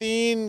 3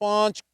5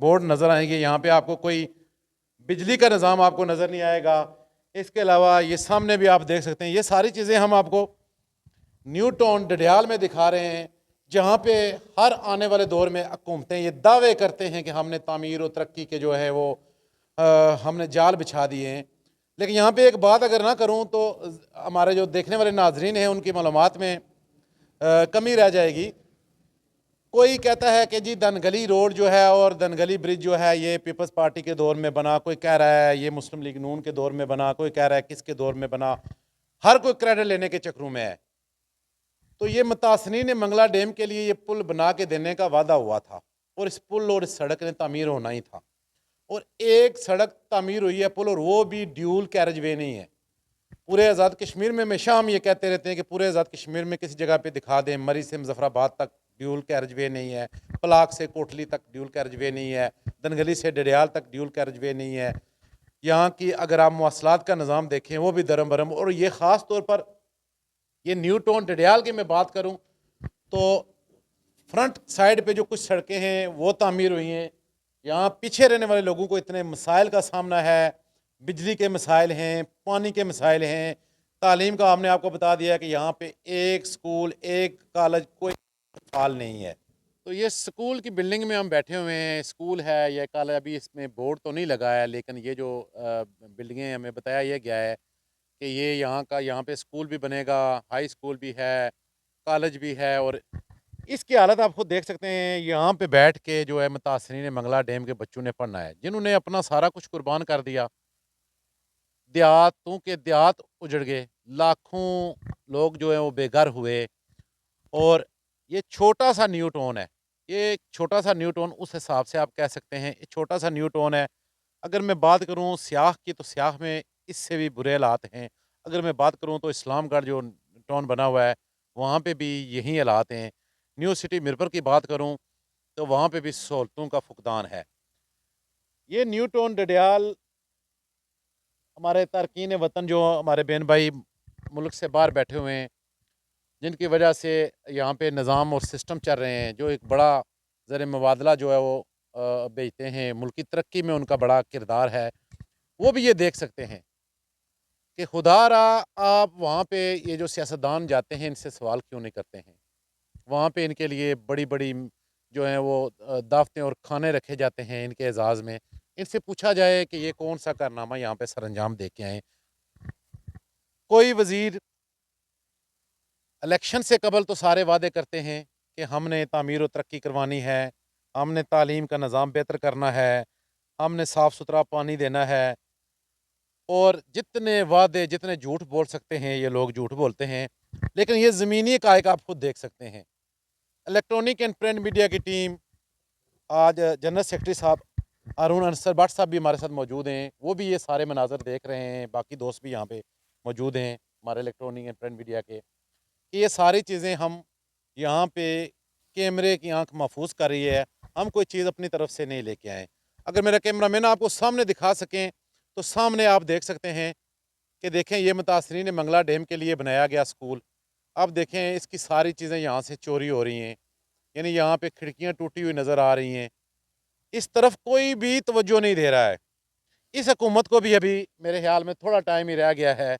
board نظر آئیں گے. یہاں پہ آپ کو کوئی بجلی کا نظام آپ کو نظر نہیں آئے گا. اس کے علاوہ یہ سامنے بھی آپ دیکھ سکتے ہیں. یہ ساری چیزیں ہم آپ کو نیو ٹاؤن ڈڈیال میں دکھا رہے ہیں, جہاں پہ ہر آنے والے دور میں حکومتیں یہ دعوے کرتے ہیں کہ ہم نے تعمیر و ترقی کے جو ہے وہ ہم نے جال بچھا دیے ہیں. لیکن یہاں پہ ایک بات اگر نہ کروں تو ہمارے جو دیکھنے والے ناظرین ہیں ان کی معلومات میں کمی رہ جائے گی. کوئی کہتا ہے کہ جی دنگلی روڈ جو ہے اور دنگلی برج جو ہے یہ پیپلز پارٹی کے دور میں بنا, کوئی کہہ رہا ہے یہ مسلم لیگ نون کے دور میں بنا, کوئی کہہ رہا ہے کس کے دور میں بنا. ہر کوئی کریڈٹ لینے کے چکروں میں ہے. تو یہ متاثرین منگلا ڈیم کے لیے یہ پل بنا کے دینے کا وعدہ ہوا تھا, اور اس پل اور اس سڑک نے تعمیر ہونا ہی تھا. اور ایک سڑک تعمیر ہوئی ہے پل, اور وہ بھی ڈیول کیرج وے نہیں ہے. پورے آزاد کشمیر میں ہمیشہ ہم یہ کہتے رہتے ہیں کہ پورے آزاد کشمیر میں کسی جگہ پہ دکھا دیں, مری سے مظفر آباد تک ڈیول کیرج وے نہیں ہے, پلاک سے کوٹلی تک ڈیول کیرج وے نہیں ہے, دنگلی سے ڈڈیال تک ڈیول کیرج وے نہیں ہے. یہاں کی اگر آپ مواصلات کا نظام دیکھیں وہ بھی درم برم. اور یہ خاص طور پر یہ نیو ٹاؤن ڈڈیال کی میں بات کروں تو فرنٹ سائڈ پہ جو کچھ سڑکیں ہیں وہ تعمیر ہوئی ہیں. یہاں پیچھے رہنے والے لوگوں کو اتنے مسائل کا سامنا ہے. بجلی کے مسائل ہیں, پانی کے مسائل ہیں, تعلیم کا ہم نے آپ کو بتا دیا ہے کہ یہاں پہ ایک سکول ایک کالج کوئی فعال نہیں ہے. تو یہ سکول کی بلڈنگ میں ہم بیٹھے ہوئے ہیں. سکول ہے یا کالج, ابھی اس میں بورڈ تو نہیں لگا ہے, لیکن یہ جو بلڈنگیں ہمیں بتایا یہ گیا ہے کہ یہ یہاں پہ سکول بھی بنے گا, ہائی سکول بھی ہے, کالج بھی ہے. اور اس کی حالت آپ خود دیکھ سکتے ہیں. یہاں پہ بیٹھ کے جو ہے متاثرین منگلا ڈیم کے بچوں نے پڑھنا ہے, جنہوں نے اپنا سارا کچھ قربان کر دیا. دیہاتوں کے دیہات اجڑ گئے, لاکھوں لوگ جو ہیں وہ بے گھر ہوئے. اور یہ چھوٹا سا نیو ٹاؤن ہے, یہ چھوٹا سا نیو ٹاؤن اس حساب سے آپ کہہ سکتے ہیں یہ چھوٹا سا نیو ٹاؤن ہے. اگر میں بات کروں سیاح کی تو سیاح میں اس سے بھی برے حالات ہیں. اگر میں بات کروں تو اسلام گڑھ جو ٹاؤن بنا ہوا ہے وہاں پہ بھی یہی حالات ہیں. نیو سٹی مرپر کی بات کروں تو وہاں پہ بھی سہولتوں کا فقدان ہے. یہ نیو ٹاؤن ڈڈیال ہمارے تارکین وطن جو ہمارے بہن بھائی ملک سے باہر بیٹھے ہوئے ہیں, جن کی وجہ سے یہاں پہ نظام اور سسٹم چل رہے ہیں, جو ایک بڑا زر مبادلہ جو ہے وہ بیچتے ہیں, ملکی ترقی میں ان کا بڑا کردار ہے, وہ بھی یہ دیکھ سکتے ہیں کہ خدا را آپ وہاں پہ یہ جو سیاستدان جاتے ہیں ان سے سوال کیوں نہیں کرتے ہیں. وہاں پہ ان کے لیے بڑی بڑی جو ہیں وہ دعوتیں اور کھانے رکھے جاتے ہیں ان کے اعزاز میں. ان سے پوچھا جائے کہ یہ کون سا کارنامہ یہاں پہ سر انجام دے کے آئیں. کوئی وزیر الیکشن سے قبل تو سارے وعدے کرتے ہیں کہ ہم نے تعمیر و ترقی کروانی ہے, ہم نے تعلیم کا نظام بہتر کرنا ہے, ہم نے صاف ستھرا پانی دینا ہے. اور جتنے وعدے جتنے جھوٹ بول سکتے ہیں یہ لوگ جھوٹ بولتے ہیں. لیکن یہ زمینی حقائق آپ خود دیکھ سکتے ہیں. الیکٹرانک اینڈ پرنٹ میڈیا کی ٹیم, آج جنرل سیکرٹری صاحب ہارون انصر بٹ صاحب بھی ہمارے ساتھ موجود ہیں, وہ بھی یہ سارے مناظر دیکھ رہے ہیں. باقی دوست بھی یہاں پہ موجود ہیں ہمارے الیکٹرانک اینڈ پرنٹ میڈیا کے. کہ یہ ساری چیزیں ہم یہاں پہ کیمرے کی آنکھ محفوظ کر رہی ہے, ہم کوئی چیز اپنی طرف سے نہیں لے کے آئیں. اگر میرا کیمرہ مین آپ کو سامنے دکھا سکیں تو سامنے آپ دیکھ سکتے ہیں کہ دیکھیں یہ متاثرین منگلا ڈیم کے لیے بنایا گیا سکول. اب دیکھیں اس کی ساری چیزیں یہاں سے چوری ہو رہی ہیں, یعنی یہاں پہ کھڑکیاں ٹوٹی ہوئی نظر آ رہی ہیں. اس طرف کوئی بھی توجہ نہیں دے رہا ہے. اس حکومت کو بھی ابھی میرے خیال میں تھوڑا ٹائم ہی رہ گیا ہے,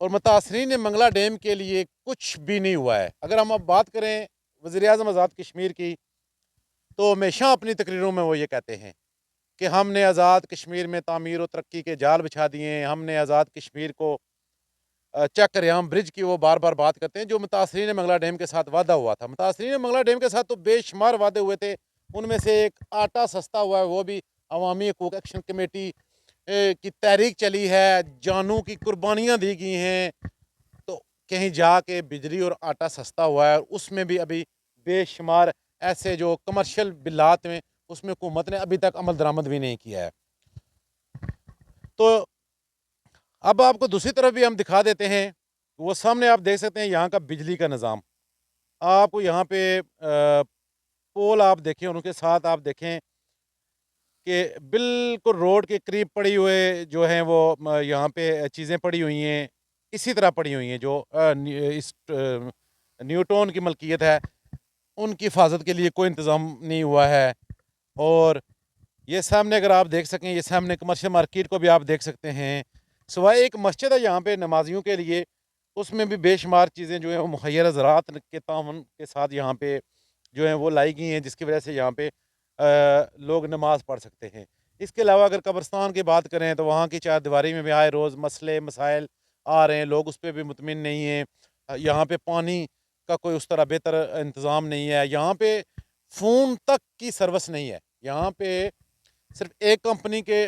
اور متاثرین منگلا ڈیم کے لیے کچھ بھی نہیں ہوا ہے. اگر ہم اب بات کریں وزیر اعظم آزاد کشمیر کی تو ہمیشہ اپنی تقریروں میں وہ یہ کہتے ہیں کہ ہم نے آزاد کشمیر میں تعمیر و ترقی کے جال بچھا دیے ہیں, ہم نے آزاد کشمیر کو چک ریام برج کی وہ بار بار بات کرتے ہیں جو متاثرین منگلا ڈیم کے ساتھ وعدہ ہوا تھا. متاثرین منگلا ڈیم کے ساتھ تو بے شمار وعدے ہوئے تھے, ان میں سے ایک آٹا سستا ہوا ہے, وہ بھی عوامی حقوق ایکشن کمیٹی کی تحریک چلی ہے, جانوں کی قربانیاں دی گئی ہیں, تو کہیں جا کے بجلی اور آٹا سستا ہوا ہے. اس میں بھی ابھی بے شمار ایسے جو کمرشل بلات میں اس میں حکومت نے ابھی تک عمل درآمد بھی نہیں کیا ہے. تو اب آپ کو دوسری طرف بھی ہم دکھا دیتے ہیں, وہ سامنے آپ دیکھ سکتے ہیں یہاں کا بجلی کا نظام. آپ کو یہاں پہ پول آپ دیکھیں, ان کے ساتھ آپ دیکھیں کہ بالکل روڈ کے قریب پڑی ہوئے جو ہیں وہ یہاں پہ چیزیں پڑی ہوئی ہیں, اسی طرح پڑی ہوئی ہیں جو اس نیو ٹاؤن کی ملکیت ہے, ان کی حفاظت کے لیے کوئی انتظام نہیں ہوا ہے. اور یہ سامنے اگر آپ دیکھ سکیں، یہ سامنے کمرشل مارکیٹ کو بھی آپ دیکھ سکتے ہیں، سوائے ایک مسجد ہے یہاں پہ نمازیوں کے لیے، اس میں بھی بے شمار چیزیں جو ہیں وہ مہیا زراعت کے تعاون کے ساتھ یہاں پہ جو ہیں وہ لائی گئی ہیں، جس کی وجہ سے یہاں پہ لوگ نماز پڑھ سکتے ہیں۔ اس کے علاوہ اگر قبرستان کی بات کریں تو وہاں کی چار دیواری میں بھی آئے روز مسئلے مسائل آ رہے ہیں، لوگ اس پہ بھی مطمئن نہیں ہیں۔ یہاں پہ پانی کا کوئی اس طرح بہتر انتظام نہیں ہے، یہاں پہ فون تک کی سروس نہیں ہے، یہاں پہ صرف ایک کمپنی کے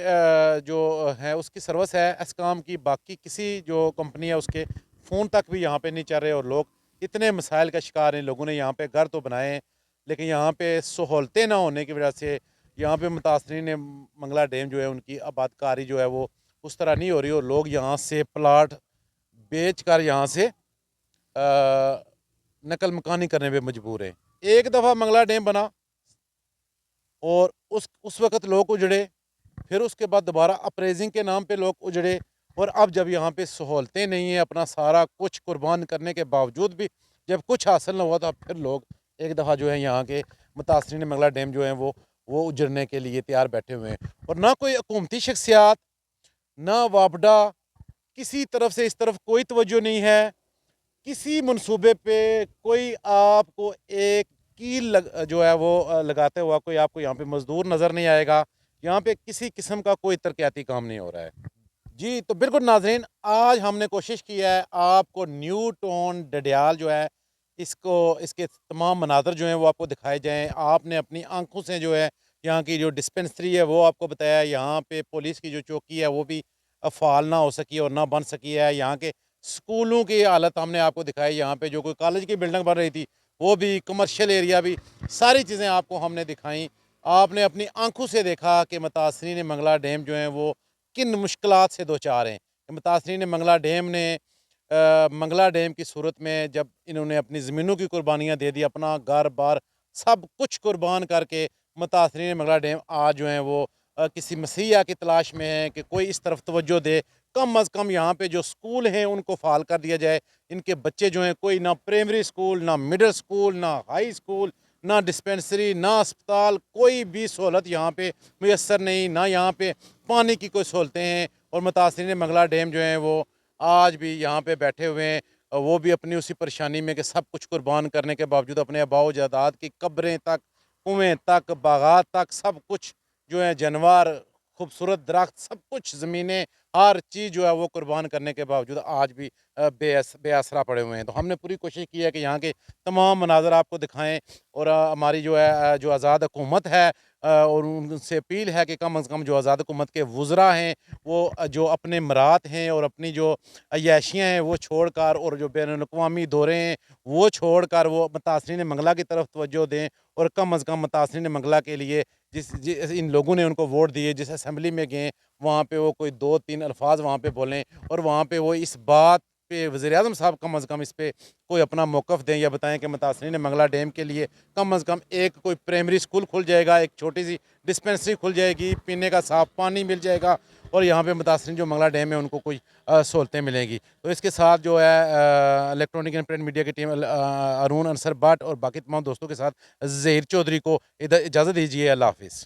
جو ہے اس کی سروس ہے اسکام کی، باقی کسی جو کمپنی ہے اس کے فون تک بھی یہاں پہ نہیں چل رہے، اور لوگ اتنے مسائل کا شکار ہیں۔ لوگوں نے یہاں پہ گھر تو بنائے ہیں لیکن یہاں پہ سہولتیں نہ ہونے کی وجہ سے یہاں پہ متاثرین منگلہ ڈیم جو ہے ان کی آباد کاری جو ہے وہ اس طرح نہیں ہو رہی، اور لوگ یہاں سے پلاٹ بیچ کر یہاں سے نقل مکانی کرنے پہ مجبور ہیں۔ ایک دفعہ منگلہ ڈیم بنا اور اس وقت لوگ اجڑے، پھر اس کے بعد دوبارہ اپریزنگ کے نام پہ لوگ اجڑے، اور اب جب یہاں پہ سہولتیں نہیں ہیں، اپنا سارا کچھ قربان کرنے کے باوجود بھی جب کچھ حاصل نہ ہوا تھا، پھر لوگ ایک دفعہ جو ہے یہاں کے متاثرین منگلہ ڈیم جو ہیں وہ اجڑنے کے لیے تیار بیٹھے ہوئے ہیں، اور نہ کوئی حکومتی شخصیات نہ وابڈا کسی طرف سے اس طرف کوئی توجہ نہیں ہے، کسی منصوبے پہ کوئی آپ کو ایک کیل جو ہے وہ لگاتے ہوا کوئی آپ کو یہاں پہ مزدور نظر نہیں آئے گا، یہاں پہ کسی قسم کا کوئی ترقیاتی کام نہیں ہو رہا ہے۔ جی تو بالکل ناظرین، آج ہم نے کوشش کی ہے آپ کو نیو ٹون ڈڈیال جو ہے اس کے تمام مناظر جو ہیں وہ آپ کو دکھائے جائیں، آپ نے اپنی آنکھوں سے جو ہے یہاں کی جو ڈسپنسری ہے وہ آپ کو بتایا ہے، یہاں پہ پولیس کی جو چوکی ہے وہ بھی فعال نہ ہو سکی اور نہ بن سکی ہے، یہاں کے سکولوں کی حالت ہم نے آپ کو دکھائی، یہاں پہ جو کوئی کالج کی بلڈنگ بن رہی تھی وہ بھی، کمرشل ایریا بھی، ساری چیزیں آپ کو ہم نے دکھائیں۔ آپ نے اپنی آنکھوں سے دیکھا کہ متاثرین منگلہ ڈیم جو ہیں وہ کن مشکلات سے دوچار ہیں۔ متاثرین منگلہ ڈیم نے منگلہ ڈیم کی صورت میں جب انہوں نے اپنی زمینوں کی قربانیاں دے دی، اپنا گھر بار سب کچھ قربان کر کے متاثرین منگلہ ڈیم آج جو ہیں وہ کسی مسیحا کی تلاش میں ہیں کہ کوئی اس طرف توجہ دے، کم از کم یہاں پہ جو سکول ہیں ان کو فعال کر دیا جائے۔ ان کے بچے جو ہیں کوئی نہ پریمری سکول، نہ مڈل سکول، نہ ہائی سکول، نہ ڈسپنسری، نہ اسپتال، کوئی بھی سہولت یہاں پہ میسر نہیں، نہ یہاں پہ پانی کی کوئی سہولتیں ہیں، اور متاثرین منگلہ ڈیم جو ہیں وہ آج بھی یہاں پہ بیٹھے ہوئے ہیں، وہ بھی اپنی اسی پریشانی میں کہ سب کچھ قربان کرنے کے باوجود اپنے آباء و اجداد کی قبریں تک، کنویں تک، باغات تک، سب کچھ جو ہے جانور، خوبصورت درخت، سب کچھ زمینیں، ہر چیز جو ہے وہ قربان کرنے کے باوجود آج بھی بے آسرا پڑے ہوئے ہیں۔ تو ہم نے پوری کوشش کی ہے کہ یہاں کے تمام مناظر آپ کو دکھائیں، اور ہماری جو ہے جو آزاد حکومت ہے اور ان سے اپیل ہے کہ کم از کم جو آزاد حکومت کے وزراء ہیں وہ جو اپنے مراد ہیں اور اپنی جو عیاشیاں ہیں وہ چھوڑ کر، اور جو بین الاقوامی دورے ہیں وہ چھوڑ کر وہ متاثرین منگلہ کی طرف توجہ دیں، اور کم از کم متاثرین منگلہ کے لیے ان لوگوں نے ان کو ووٹ دیے، جس اسمبلی میں گئے وہاں پہ وہ کوئی 2-3 الفاظ وہاں پہ بولیں، اور وہاں پہ وہ اس بات پہ وزیر اعظم صاحب کم از کم اس پہ کوئی اپنا موقف دیں، یا بتائیں کہ متاثرین منگلہ ڈیم کے لیے کم از کم ایک کوئی پرائمری سکول کھل جائے گا، ایک چھوٹی سی ڈسپنسری کھل جائے گی، پینے کا صاف پانی مل جائے گا، اور یہاں پہ متاثرین جو منگلہ ڈیم ہے ان کو کوئی سہولتیں ملیں گی۔ تو اس کے ساتھ جو ہے الیکٹرانک اینڈ پرنٹ میڈیا کی ٹیم ارون انصر بٹ اور باقی تمام دوستوں کے ساتھ ظہیر چودھری کو اجازت دیجیے۔ اللہ حافظ۔